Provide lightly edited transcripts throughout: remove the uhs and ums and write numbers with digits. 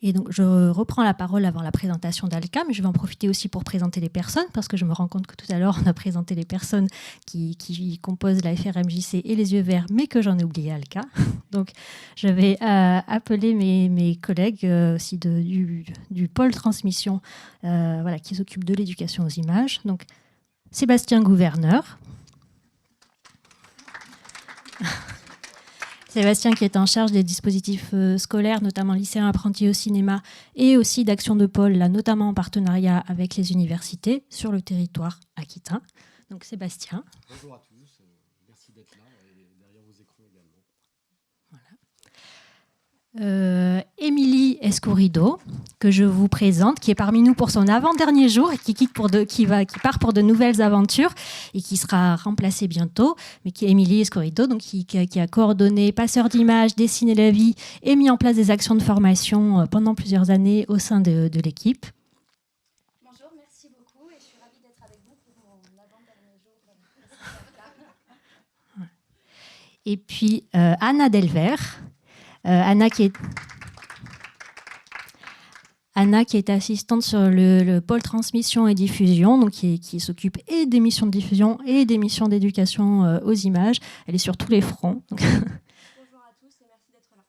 Et donc, je reprends la parole avant la présentation d'Alka, mais je vais en profiter aussi pour présenter les personnes, parce que je me rends compte que tout à l'heure, on a présenté les personnes qui composent la FRMJC et les Yeux Verts, mais que j'en ai oublié Alka. Donc, je vais appeler mes collègues aussi du pôle transmission voilà, qui s'occupe de l'éducation aux images. Donc, Sébastien Gouverneur. Sébastien qui est en charge des dispositifs scolaires, notamment lycéens apprentis au cinéma, et aussi d'action de pôle, là, notamment en partenariat avec les universités sur le territoire aquitain. Donc Sébastien. Bonjour à tous, merci d'être là et derrière vos écrans également. Voilà. Émilie Escourido, que je vous présente, qui est parmi nous pour son avant-dernier jour et qui part pour de nouvelles aventures et qui sera remplacée bientôt, mais qui est Émilie Escourido, donc qui a coordonné Passeurs d'images, Dessiner la vie et mis en place des actions de formation pendant plusieurs années au sein de l'équipe. Bonjour, merci beaucoup et je suis ravie d'être avec vous pour mon avant-dernier jour. Et puis Anna Delver. Anna qui est assistante sur le pôle transmission et diffusion, donc qui s'occupe et des missions de diffusion et des missions d'éducation aux images. Elle est sur tous les fronts. Donc. Bonjour à tous et merci d'être là.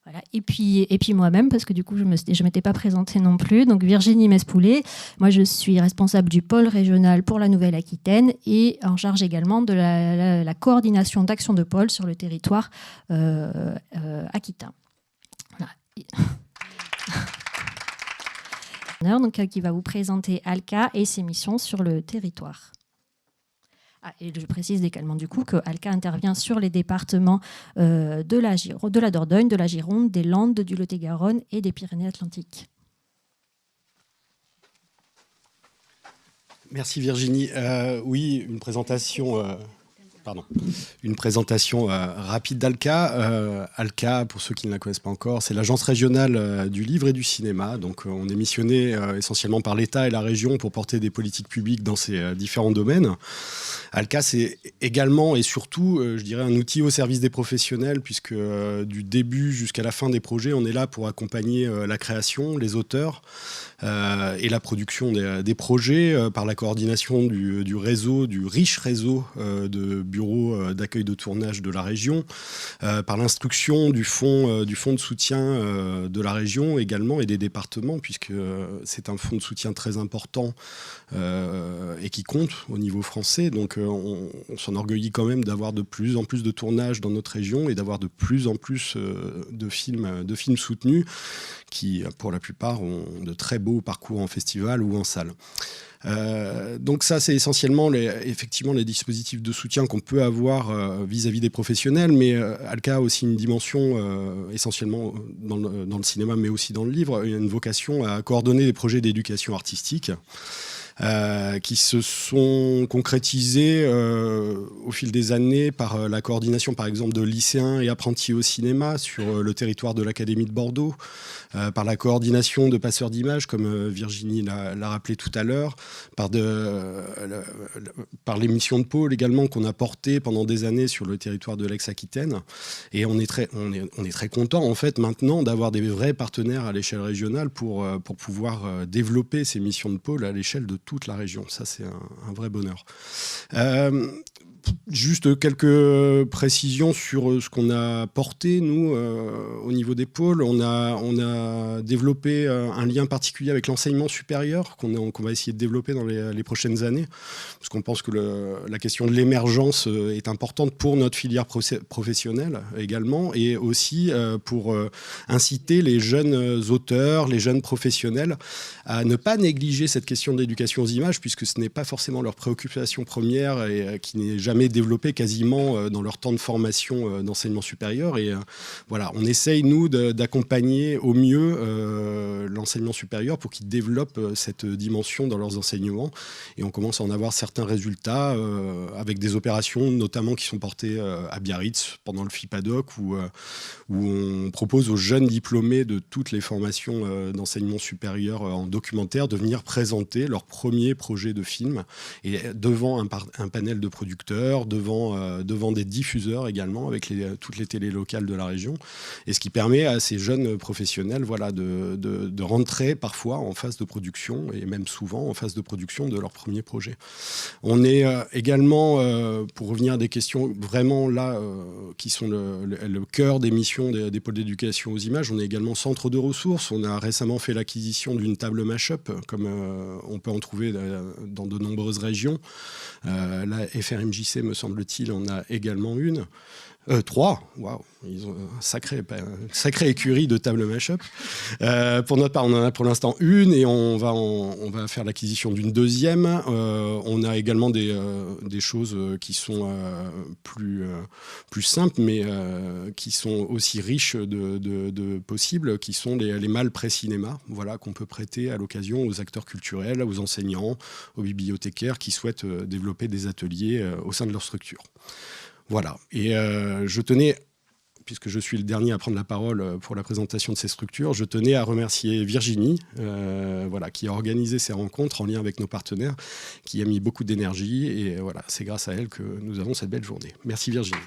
Voilà. Et puis moi-même, parce que du coup, je ne m'étais pas présentée non plus. Donc Virginie Mespoulet, moi je suis responsable du pôle régional pour la Nouvelle-Aquitaine et en charge également de la coordination d'action de pôle sur le territoire aquitain. Voilà. Donc, qui va vous présenter Alka et ses missions sur le territoire. Et je précise également du coup que Alka intervient sur les départements de la Dordogne, de la Gironde, des Landes, du Lot-et-Garonne et des Pyrénées-Atlantiques. Merci Virginie. Oui, une présentation rapide d'Alka. Alka, pour ceux qui ne la connaissent pas encore, c'est l'agence régionale du livre et du cinéma. Donc on est missionné essentiellement par l'État et la région pour porter des politiques publiques dans ces différents domaines. Alka, c'est également et surtout, je dirais, un outil au service des professionnels, puisque du début jusqu'à la fin des projets, on est là pour accompagner la création, les auteurs et la production des projets par la coordination du réseau, du riche réseau de bureaux d'accueil de tournage de la région, par l'instruction du fonds de soutien de la région également et des départements, puisque c'est un fonds de soutien très important et qui compte au niveau français. Donc on s'enorgueillit quand même d'avoir de plus en plus de tournages dans notre région et d'avoir de plus en plus de films soutenus qui, pour la plupart, ont de très beaux parcours en festival ou en salle. Donc ça, c'est essentiellement effectivement les dispositifs de soutien qu'on peut avoir vis-à-vis des professionnels, mais Alka a aussi une dimension essentiellement dans le cinéma, mais aussi dans le livre, une vocation à coordonner des projets d'éducation artistique. Qui se sont concrétisés au fil des années par la coordination, par exemple, de lycéens et apprentis au cinéma sur le territoire de l'Académie de Bordeaux, par la coordination de passeurs d'images, comme Virginie l'a rappelé tout à l'heure, par les missions de pôle également qu'on a portées pendant des années sur le territoire de l'Aix-Aquitaine. Et on est très content, en fait, maintenant d'avoir des vrais partenaires à l'échelle régionale pour pouvoir développer ces missions de pôle à l'échelle de toute la région. Ça, c'est un vrai bonheur. Juste quelques précisions sur ce qu'on a porté, nous, au niveau des pôles. On a développé un lien particulier avec l'enseignement supérieur qu'on va essayer de développer dans les prochaines années, parce qu'on pense que la question de l'émergence est importante pour notre filière professionnelle également, et aussi pour inciter les jeunes auteurs, les jeunes professionnels à ne pas négliger cette question de l'éducation aux images, puisque ce n'est pas forcément leur préoccupation première et qui n'est jamais développé quasiment dans leur temps de formation d'enseignement supérieur. Et voilà, on essaye, nous, d'accompagner au mieux l'enseignement supérieur pour qu'ils développent cette dimension dans leurs enseignements. Et on commence à en avoir certains résultats avec des opérations, notamment qui sont portées à Biarritz pendant le FIPADOC, où on propose aux jeunes diplômés de toutes les formations d'enseignement supérieur en documentaire de venir présenter leur premier projet de film et devant un panel de producteurs producteurs, devant des diffuseurs également, avec toutes les télés locales de la région, et ce qui permet à ces jeunes professionnels de rentrer parfois en phase de production, et même souvent en phase de production de leur premier projet. On est également, pour revenir à des questions vraiment là, qui sont le cœur des missions des pôles d'éducation aux images, on est également centre de ressources. On a récemment fait l'acquisition d'une table Mashup, comme on peut en trouver dans de nombreuses régions. La FRMJC, me semble-t-il, en a également une. 3, waouh, ils ont une sacrée écurie de tables Mashup. Pour notre part, on en a pour l'instant une et on va faire l'acquisition d'une deuxième. On a également des choses qui sont plus simples, mais qui sont aussi riches de possibles, qui sont les malles pré-cinéma, voilà, qu'on peut prêter à l'occasion aux acteurs culturels, aux enseignants, aux bibliothécaires qui souhaitent développer des ateliers au sein de leur structure. Voilà, et je tenais, puisque je suis le dernier à prendre la parole pour la présentation de ces structures, je tenais à remercier Virginie, qui a organisé ces rencontres en lien avec nos partenaires, qui a mis beaucoup d'énergie, et voilà, c'est grâce à elle que nous avons cette belle journée. Merci Virginie.